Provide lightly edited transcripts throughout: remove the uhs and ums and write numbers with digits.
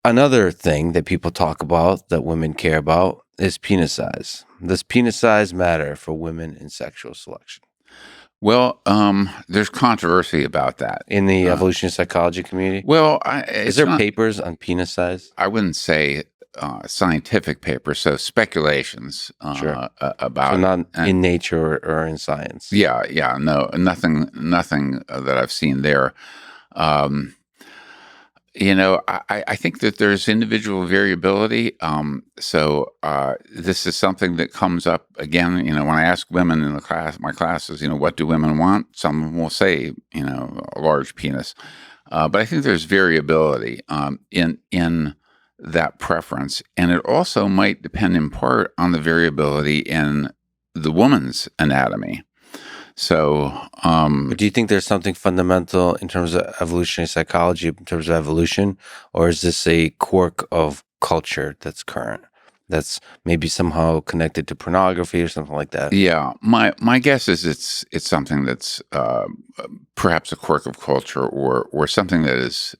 Another thing that people talk about that women care about is penis size. Does penis size matter for women in sexual selection? Well, there's controversy about that. In the Uh, evolutionary psychology community? well, Is it's there not. papers on penis size? I wouldn't say scientific papers, so speculations Sure. So about it. not And in nature or in science. yeah, no, nothing that I've seen there. Um, I think that there's individual variability. This is something that comes up again. When I ask women in my classes, what do women want? Some of them will say, a large penis. But I think there's variability in that preference, and it also might depend in part on the variability in the woman's anatomy. So, But do you think there's something fundamental in terms of evolutionary psychology, in terms of evolution, or is this a quirk of culture that's current, that's maybe somehow connected to pornography or something like that? yeah, my guess is it's something that's perhaps a quirk of culture or something that is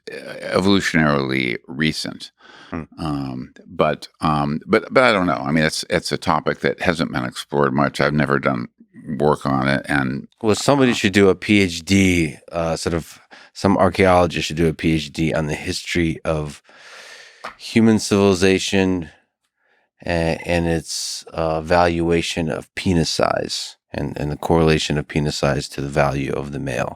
evolutionarily recent. Hmm. But I don't know. I mean, it's a topic that hasn't been explored much. I've never done work on it, and Well, somebody should do a PhD, some archaeologist should do a PhD on the history of human civilization and its valuation of penis size and the correlation of penis size to the value of the male.